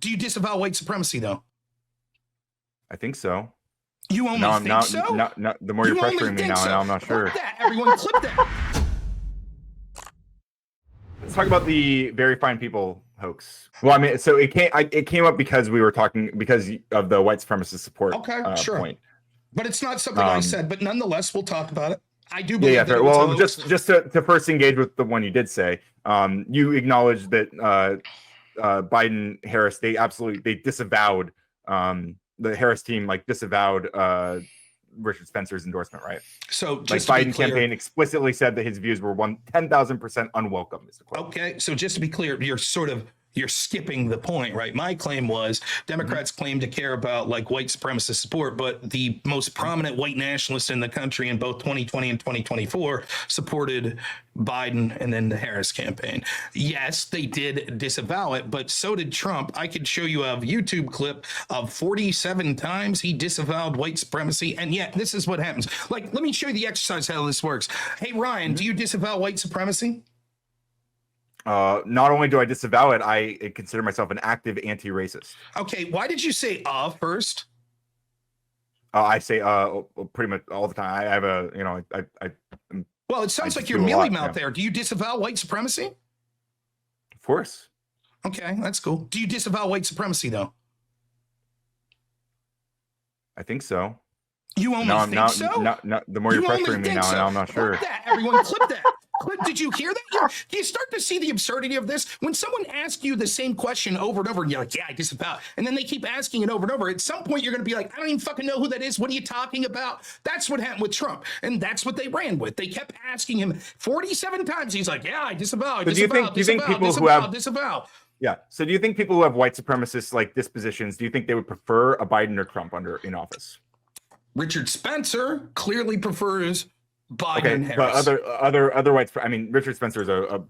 Do you disavow white supremacy, though? I think so. You only think so? No, the more you're pressuring me now, I'm not sure. Clip that, everyone, clip that. Let's talk about the very fine people hoax. Well, I mean, so it came up because we were talking because of the white supremacist support point. But it's not something I said, but nonetheless, we'll talk about it. I do believe that. Well, just to first engage with the one you did say, you acknowledged that Biden, Harris, they disavowed the Harris team, disavowed Richard Spencer's endorsement, right? So just Biden campaign explicitly said that his views were 10,000% unwelcome. Is the quote. Okay, so just to be clear, you're skipping the point, right? My claim was Democrats claim to care about white supremacist support, but the most prominent white nationalists in the country in both 2020 and 2024 supported Biden and then the Harris campaign. Yes, they did disavow it, but so did Trump. I could show you a YouTube clip of 47 times he disavowed white supremacy. And yet this is what happens. Let me show you the exercise, how this works. Hey, Ryan, do you disavow white supremacy? Not only do I disavow it, I consider myself an active anti-racist. Okay, why did you say first? I say pretty much all the time. I have Well, it sounds like you're mealy mouth there. Do you disavow white supremacy? Of course. Okay, that's cool. Do you disavow white supremacy, though? I think so. You only think so? No, the more you're pressuring me now, I'm not sure. Clip that, everyone, clip that. Did you hear that? You start to see the absurdity of this. When someone asks you the same question over and over, and you're like, yeah, I disavow. And then they keep asking it over and over. At some point, you're going to be like, I don't even fucking know who that is. What are you talking about? That's what happened with Trump. And that's what they ran with. They kept asking him 47 times. He's like, yeah, I disavow. Do you think people who have disavow? Yeah. So do you think people who have white supremacist dispositions, do you think they would prefer a Biden or Trump in office? Richard Spencer clearly prefers Biden and Harris. But other whites. I mean, Richard Spencer is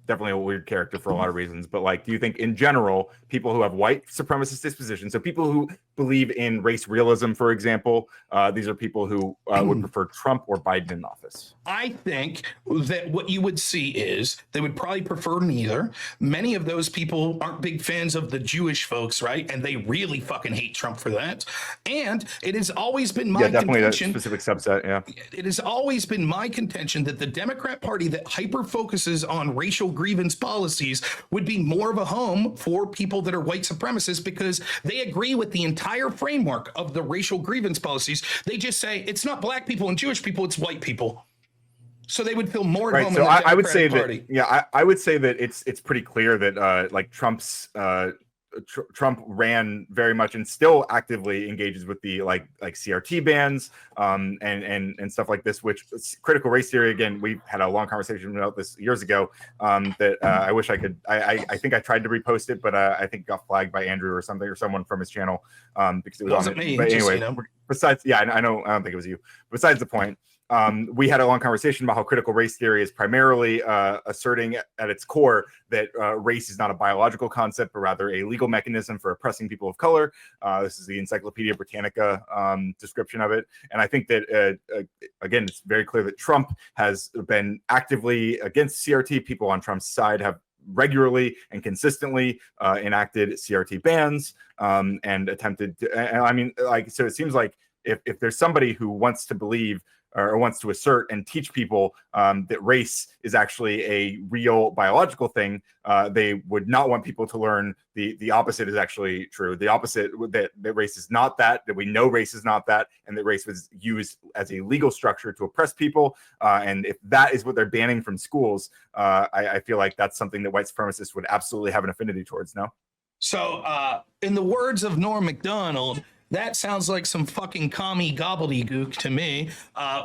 definitely a weird character for a lot of reasons. But do you think in general people who have white supremacist dispositions, so people who believe in race realism, for example, these are people who would prefer Trump or Biden in office? I think that what you would see is they would probably prefer neither. Many of those people aren't big fans of the Jewish folks, right? And they really fucking hate Trump for that. And it has always been my contention. That specific subset. Yeah. It has always been my contention that the Democrat Party that hyper focuses on racial grievance policies would be more of a home for people that are white supremacists because they agree with the entire framework of the racial grievance policies. They just say it's not black people and Jewish people, it's white people. So they would feel more at home in the Democratic I would say Party. I would say that it's pretty clear that Trump ran very much and still actively engages with the like CRT bans and stuff like this, which critical race theory. Again, we had a long conversation about this years ago. I wish I could. I think I tried to repost it, but I think got flagged by Andrew or someone from his channel because it wasn't me. But anyway, besides, I know. I don't think it was you. Besides the point. We had a long conversation about how critical race theory is primarily asserting at its core that race is not a biological concept, but rather a legal mechanism for oppressing people of color. This is the Encyclopedia Britannica description of it. And I think that, again, it's very clear that Trump has been actively against CRT. People on Trump's side have regularly and consistently enacted CRT bans and attempted to, and I mean, so it seems like if there's somebody who wants to believe or wants to assert and teach people that race is actually a real biological thing, they would not want people to learn the opposite is actually true. The opposite, that race is not that we know race is not that, and that race was used as a legal structure to oppress people. And if that is what they're banning from schools, I feel like that's something that white supremacists would absolutely have an affinity towards, no? So in the words of Norm Macdonald, that sounds like some fucking commie gobbledygook to me.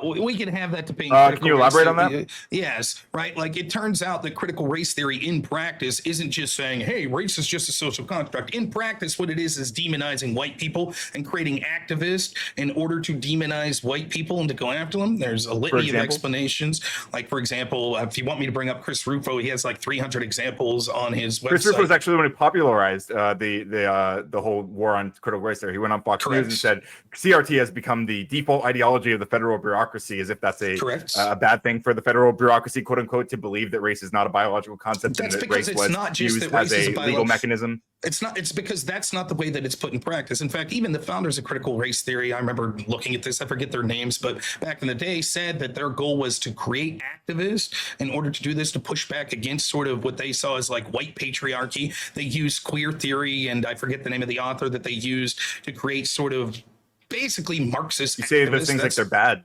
We can have that debate. Can you elaborate on that? Yes, right. Like it turns out that critical race theory in practice isn't just saying, hey, race is just a social construct. In practice, what it is demonizing white people and creating activists in order to demonize white people and to go after them. There's a litany of explanations. Like, for example, if you want me to bring up Chris Rufo, he has like 300 examples on his website. Chris Rufo is actually the one who popularized the whole war on critical race theory. He went on Fox Fox Correct. News and said CRT has become the default ideology of the federal bureaucracy, as if that's a bad thing for the federal bureaucracy, quote unquote, to believe that race is not a biological concept. That's and that because race it's was not just used that race as is a legal mechanism. It's not. It's because that's not the way that it's put in practice. In fact, even the founders of critical race theory, I remember looking at this, I forget their names, but back in the day said that their goal was to create activists in order to do this, to push back against sort of what they saw as like white patriarchy. They used queer theory, and I forget the name of the author that they used to create sort of basically Marxist. You say those things like they're bad.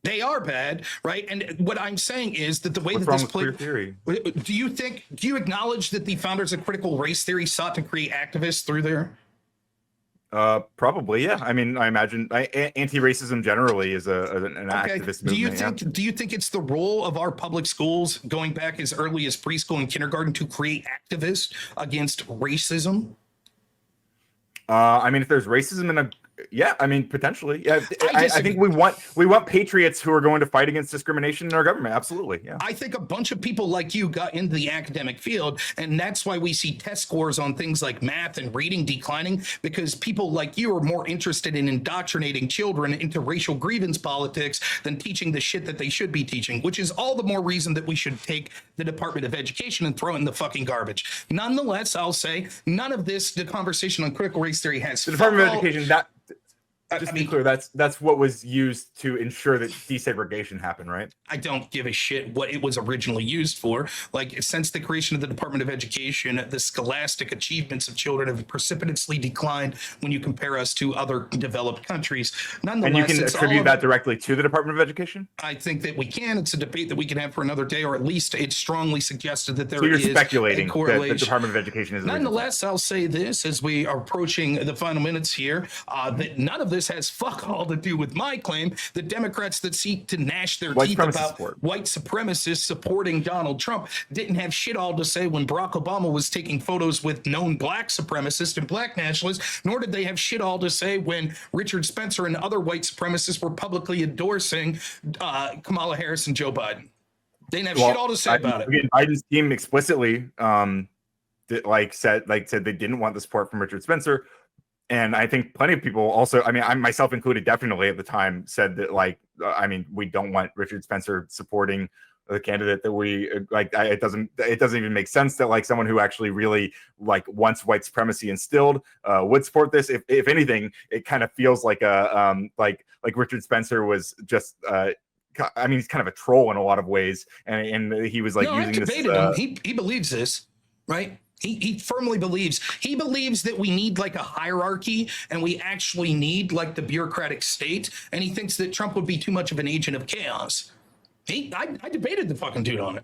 They are bad, right? And what I'm saying is that the way What's that wrong this with queer theory? do you acknowledge that the founders of critical race theory sought to create activists through there? Probably, yeah. I mean, I imagine anti-racism generally is an activist movement. Do you think it's the role of our public schools going back as early as preschool and kindergarten to create activists against racism? I mean, if there's racism in I mean, potentially. Yeah, I think we want patriots who are going to fight against discrimination in our government. Absolutely. Yeah. I think a bunch of people like you got into the academic field, and that's why we see test scores on things like math and reading declining, because people like you are more interested in indoctrinating children into racial grievance politics than teaching the shit that they should be teaching, which is all the more reason that we should take the Department of Education and throw it in the fucking garbage. Nonetheless, I'll say none of this, the conversation on critical race theory has the Department of Education, just to be clear, that's what was used to ensure that desegregation happened, right? I don't give a shit what it was originally used for. Like, since the creation of the Department of Education, the scholastic achievements of children have precipitously declined when you compare us to other developed countries. Nonetheless, and you can attribute that directly to the Department of Education? I think that we can. It's a debate that we can have for another day, or at least it's strongly suggested that there so you're is speculating a correlation. That the Department of Education is Nonetheless, I'll say this as we are approaching the final minutes here, that none of this has fuck all to do with my claim that Democrats that seek to gnash their teeth about white supremacists supporting Donald Trump didn't have shit all to say when Barack Obama was taking photos with known black supremacists and black nationalists, nor did they have shit all to say when Richard Spencer and other white supremacists were publicly endorsing Kamala Harris and Joe Biden. They didn't have shit all to say about it. Again, Biden's team explicitly said they didn't want the support from Richard Spencer. And I think plenty of people also, I mean, I myself included, definitely at the time said that, we don't want Richard Spencer supporting the candidate that we like. It doesn't even make sense that someone who actually really wants white supremacy instilled would support this. If anything, it kind of feels like Richard Spencer was just he's kind of a troll in a lot of ways, and he was using this. Him. He believes this, right? He firmly believes that we need a hierarchy, and we actually need the bureaucratic state, and he thinks that Trump would be too much of an agent of chaos. I debated the fucking dude on it.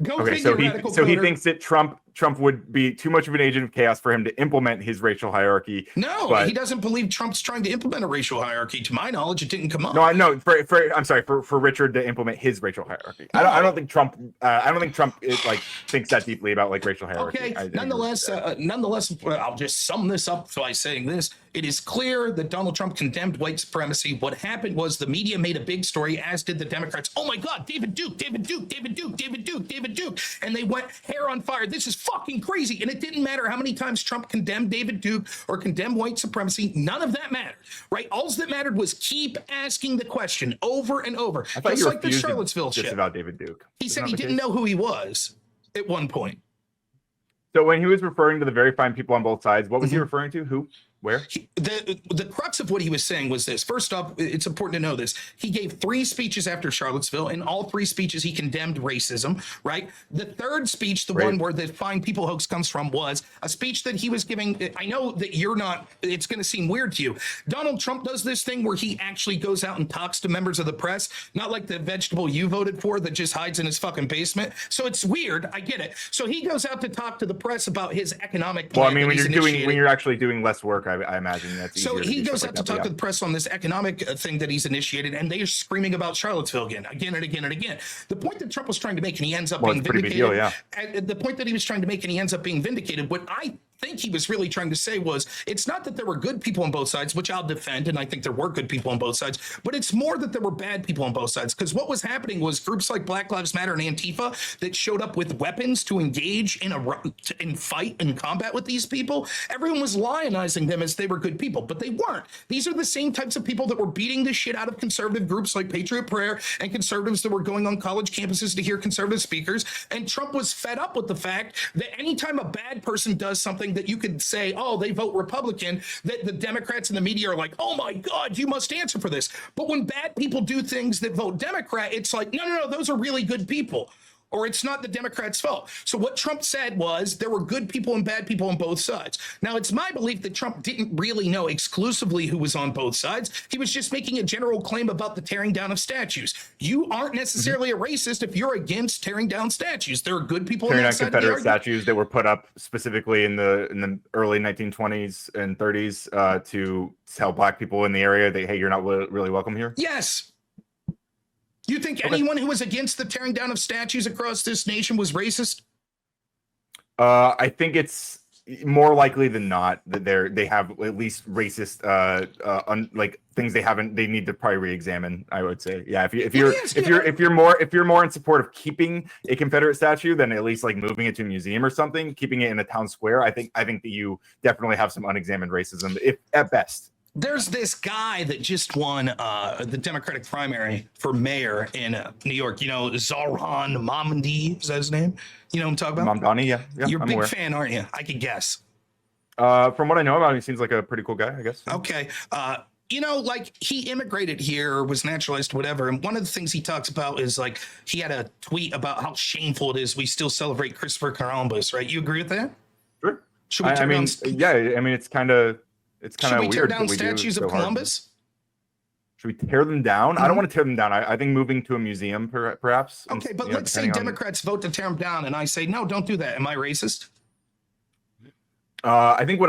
So he thinks that Trump would be too much of an agent of chaos for him to implement his racial hierarchy. No, he doesn't believe Trump's trying to implement a racial hierarchy. To my knowledge, it didn't come up. No, I know. For Richard to implement his racial hierarchy. No. I don't think Trump. Thinks that deeply about racial hierarchy. Okay. Nonetheless, I'll just sum this up by saying this: it is clear that Donald Trump condemned white supremacy. What happened was the media made a big story, as did the Democrats. Oh my God, David Duke, and they went hair on fire. This is fucking crazy. And it didn't matter how many times Trump condemned David Duke or condemned white supremacy. None of that mattered, right? All that mattered was keep asking the question over and over. I thought just like the Charlottesville shit. About David Duke. He said he didn't know who he was at one point. So when he was referring to the very fine people on both sides, what was he referring to? Who? Where? The crux of what he was saying was this. First off, it's important to know this. He gave 3 speeches after Charlottesville. In all 3 speeches, he condemned racism, right? The third speech, the one where the fine people hoax comes from, was a speech that he was giving. I know that it's going to seem weird to you. Donald Trump does this thing where he actually goes out and talks to members of the press, not like the vegetable you voted for that just hides in his fucking basement. So it's weird. I get it. So he goes out to talk to the press about his economic plan. Well, I mean, when you're actually doing less work, I imagine that's so he goes out to talk to the press on this economic thing that he's initiated, and they are screaming about Charlottesville again and again. The point that Trump was trying to make, and he ends up being vindicated. Big deal, yeah. The point that he was trying to make, and he ends up being vindicated. What I think he was really trying to say was, it's not that there were good people on both sides, which I'll defend, and I think there were good people on both sides, but it's more that there were bad people on both sides. Because what was happening was groups like Black Lives Matter and Antifa that showed up with weapons to engage in fight and combat with these people. Everyone was lionizing them as they were good people, but they weren't. These are the same types of people that were beating the shit out of conservative groups like Patriot Prayer and conservatives that were going on college campuses to hear conservative speakers. And Trump was fed up with the fact that anytime a bad person does something that you could say, oh, they vote Republican, that the Democrats and the media are like, oh my God, you must answer for this. But when bad people do things that vote Democrat, it's like, no, those are really good people. Or it's not the Democrats' fault. So what Trump said was there were good people and bad people on both sides. Now, it's my belief that Trump didn't really know exclusively who was on both sides. He was just making a general claim about the tearing down of statues. You aren't necessarily a racist if you're against tearing down statues. There are good people tearing on down Confederate statues that were put up specifically in the early 1920s and 30s to tell Black people in the area that, hey, you're not really welcome here? Yes. You think anyone who was against the tearing down of statues across this nation was racist? I think it's more likely than not that they have at least racist like things they need to probably re-examine. I would say, yeah. If you're more in support of keeping a Confederate statue than at least like moving it to a museum or something, keeping it in a town square, I think that you definitely have some unexamined racism, if at best. There's this guy that just won the Democratic primary for mayor in New York. You know, Zohran Mamdani, is that his name? You know what I'm talking about? Mamdani, yeah. You're a I'm big aware. fan, aren't you? I could guess. From what I know about him, he seems like a pretty cool guy, I guess. Okay. You know, like he immigrated here or was naturalized, whatever. And one of the things he talks about is like he had a tweet about how shameful it is we still celebrate Christopher Columbus, right? You agree with that? Sure. Should we it's kind of Should we weird tear down that we do statues so of hard. Columbus? Should we tear them down? I don't want to tear them down. I think moving to a museum, perhaps. Okay, but let's say Democrats vote to tear them down, and I say no, don't do that. Am I racist? I think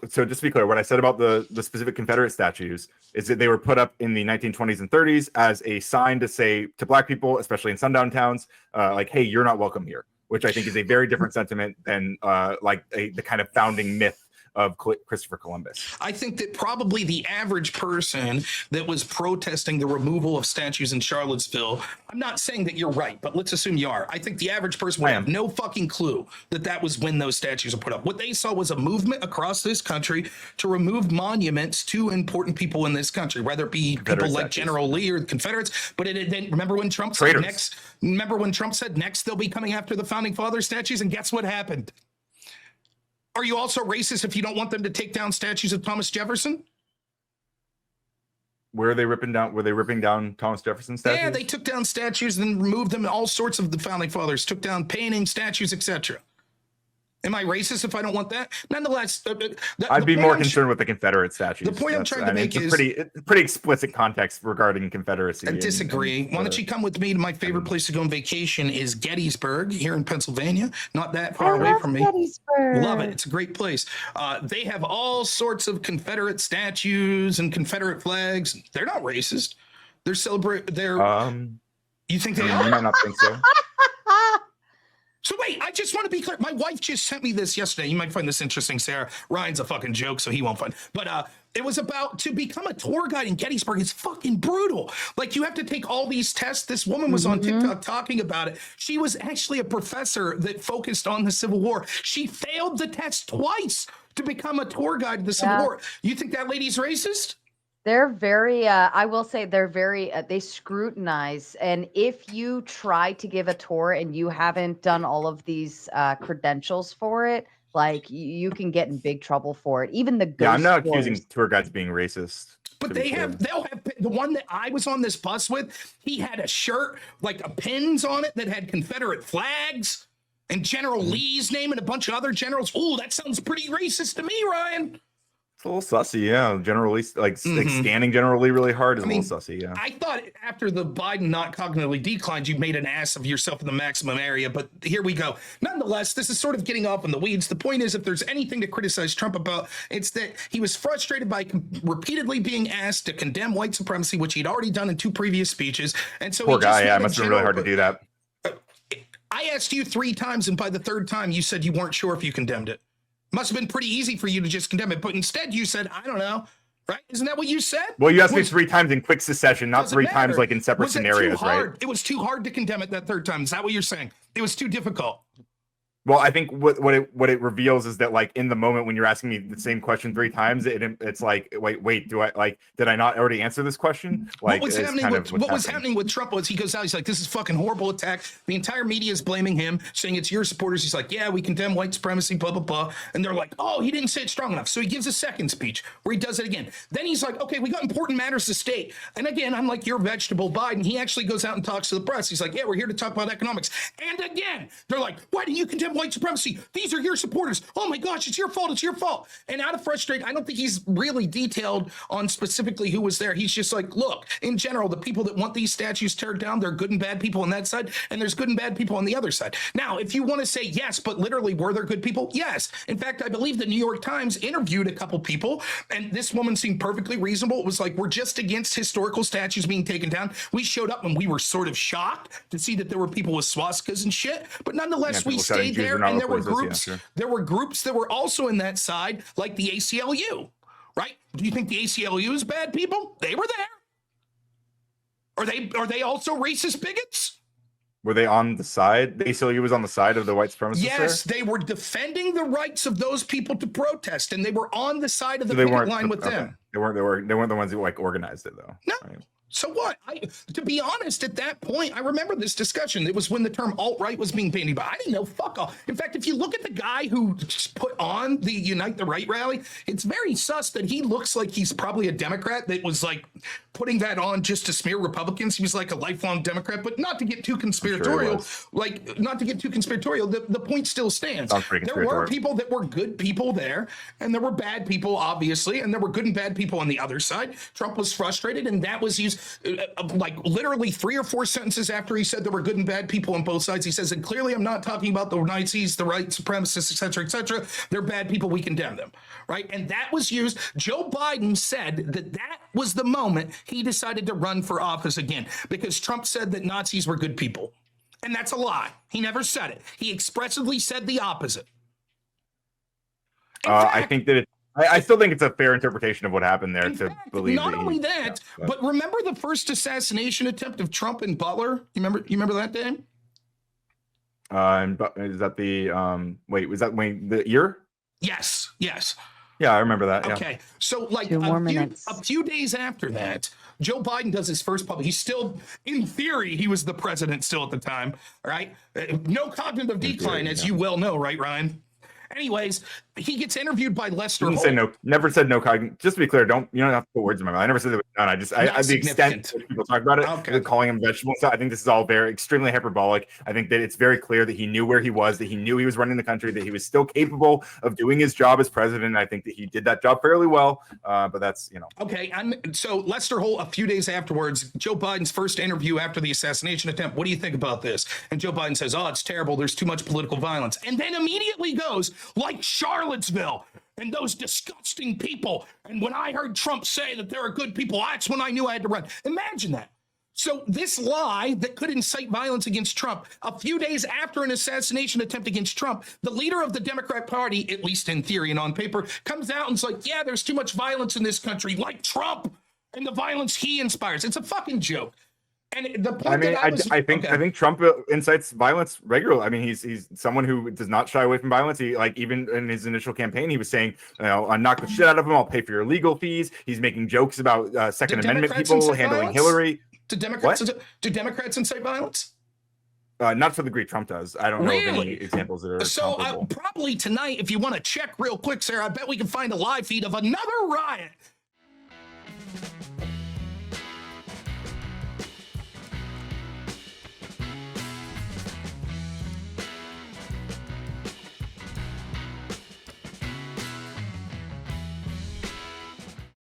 so just to be clear, what I said about the specific Confederate statues is that they were put up in the 1920s and 30s as a sign to say to Black people, especially in sundown towns, like, hey, you're not welcome here, which I think is a very different sentiment than the kind of founding myth of Christopher Columbus. I think that probably the average person that was protesting the removal of statues in Charlottesville, I'm not saying that you're right, but let's assume you are. I think the average person would have no fucking clue that was when those statues were put up. What they saw was a movement across this country to remove monuments to important people in this country, whether it be people like General Lee or the Confederates. But then remember when Trump said next? Remember when Trump said next they'll be coming after the founding father statues, and guess what happened? Are you also racist if you don't want them to take down statues of Thomas Jefferson? Were they ripping down Thomas Jefferson statues? Yeah, they took down statues and removed them. All sorts of the founding fathers took down paintings, statues, etc. Am I racist if I don't want that? Nonetheless, I'd be more concerned with the Confederate statues. The point I'm trying to make is pretty explicit context regarding Confederacy. I disagree. Why don't you come with me to my favorite place to go on vacation is Gettysburg here in Pennsylvania. Not that far away from me. Gettysburg. Love it. It's a great place. They have all sorts of Confederate statues and Confederate flags. They're not racist. They're You think they are? You might not think so. So wait, I just want to be clear. My wife just sent me this yesterday. You might find this interesting, Sarah. Ryan's a fucking joke, so he won't find. But it was about to become a tour guide in Gettysburg. It's fucking brutal. Like you have to take all these tests. This woman was on TikTok talking about it. She was actually a professor that focused on the Civil War. She failed the test twice to become a tour guide to the Civil War. You think that lady's racist? They're very, I will say they're very, they scrutinize. And if you try to give a tour and you haven't done all of these credentials for it, like you can get in big trouble for it. Even the ghost I'm not tours. accusing tour guides of being racist. But they'll have the one that I was on this bus with, he had a shirt, like a pins on it that had Confederate flags and General Lee's name and a bunch of other generals. Oh, that sounds pretty racist to me, Ryan. It's a little sussy, yeah. General Lee, like scanning General Lee really hard is a little sussy, yeah. I thought after the Biden not cognitively declined, you made an ass of yourself in the maximum area, but here we go. Nonetheless, this is sort of getting off in the weeds. The point is, if there's anything to criticize Trump about, it's that he was frustrated by repeatedly being asked to condemn white supremacy, which he'd already done in 2 previous speeches. And so poor guy, yeah, it must have been really hard to do that. I asked you 3 times, and by the 3rd time, you said you weren't sure if you condemned it. Must have been pretty easy for you to just condemn it, but instead you said, I don't know, right? Isn't that what you said? Well, you asked me 3 times in quick succession, not 3 times matter. like in separate Was it scenarios, too right? hard? It was too hard to condemn it that third time. Is that what you're saying? It was too difficult. Well, I think what it reveals is that, like, in the moment when you're asking me the same question 3 times, it's like, wait, did I not already answer this question? Like, what was happening with Trump was he goes out, he's like, this is fucking horrible attack. The entire media is blaming him, saying it's your supporters. He's like, yeah, we condemn white supremacy, blah, blah, blah. And they're like, oh, he didn't say it strong enough. So he gives a second speech where he does it again. Then he's like, okay, we got important matters to state. And again, I'm like, you're vegetable Biden. He actually goes out and talks to the press. He's like, yeah, we're here to talk about economics. And again, they're like, why do you condemn white supremacy? These are your supporters. Oh my gosh, it's your fault. It's your fault. And out of frustration, I don't think he's really detailed on specifically who was there. He's just like, look, in general, the people that want these statues teared down, there are good and bad people on that side, and there's good and bad people on the other side. Now, if you want to say yes, but literally, were there good people? Yes. In fact, I believe the New York Times interviewed a couple people, and this woman seemed perfectly reasonable. It was like, we're just against historical statues being taken down. We showed up and we were sort of shocked to see that there were people with swastikas and shit, but nonetheless, we stayed there, and there were groups. There were groups that were also in that side, like the ACLU, right? Do you think the ACLU is bad people? They were there. Are they also racist bigots? Were they on the side? The ACLU was on the side of the white supremacists? Yes, they were defending the rights of those people to protest, and they were on the side of the picket line with them. They weren't the ones who like organized it though. No. Right? So what? To be honest, at that point, I remember this discussion. It was when the term alt-right was being bandied about. I didn't know fuck all. In fact, if you look at the guy who put on the Unite the Right rally, it's very sus that he looks like he's probably a Democrat that was like putting that on just to smear Republicans. He was like a lifelong Democrat, but not to get too conspiratorial. Not to get too conspiratorial. The point still stands. There were people that were good people there, and there were bad people, obviously, and there were good and bad people on the other side. Trump was frustrated, and that was used like literally 3 or 4 sentences after he said there were good and bad people on both sides. He says, and clearly I'm not talking about the Nazis, the right supremacists, et cetera, et cetera. They're bad people. We condemn them. Right. And that was used. Joe Biden said that was the moment he decided to run for office again, because Trump said that Nazis were good people. And that's a lie. He never said it. He expressly said the opposite. I think that I still think it's a fair interpretation of what happened there to believe. Not only that, but remember the first assassination attempt of Trump and Butler? You remember that day? Is that the was that when the year? Yes. Yeah, I remember that. Okay. Yeah. So like 2 more minutes. A few days after that, Joe Biden does his first public. He's still, in theory, he was the president still at the time. All right. No cognitive decline, as you well know, right, Ryan? Anyways, he gets interviewed by Lester Holt. Never said no cognitive. Just to be clear, you don't have to put words in my mouth. I never said it was none. I the extent that people talk about it, calling him vegetable stuff. I think this is all very extremely hyperbolic. I think that it's very clear that he knew where he was, that he knew he was running the country, that he was still capable of doing his job as president. I think that he did that job fairly well. But that's, Okay. So Lester Holt, a few days afterwards, Joe Biden's first interview after the assassination attempt. What do you think about this? And Joe Biden says, oh, it's terrible. There's too much political violence. And then immediately goes, like Charlottesville and those disgusting people. And when I heard Trump say that there are good people, that's when I knew I had to run. Imagine that. So this lie that could incite violence against Trump, a few days after an assassination attempt against Trump, the leader of the Democrat Party, at least in theory and on paper, comes out and is like, yeah, there's too much violence in this country, like Trump and the violence he inspires. It's a fucking joke. And the point I think Trump incites violence regularly. I mean, he's someone who does not shy away from violence. He, like, even in his initial campaign, he was saying, I knock the shit out of him. I'll pay for your legal fees. He's making jokes about Second Amendment people handling Hillary. Do Democrats incite violence? Not to the degree Trump does. I don't know of any examples that are so probably tonight, if you want to check real quick, Sarah, I bet we can find a live feed of another riot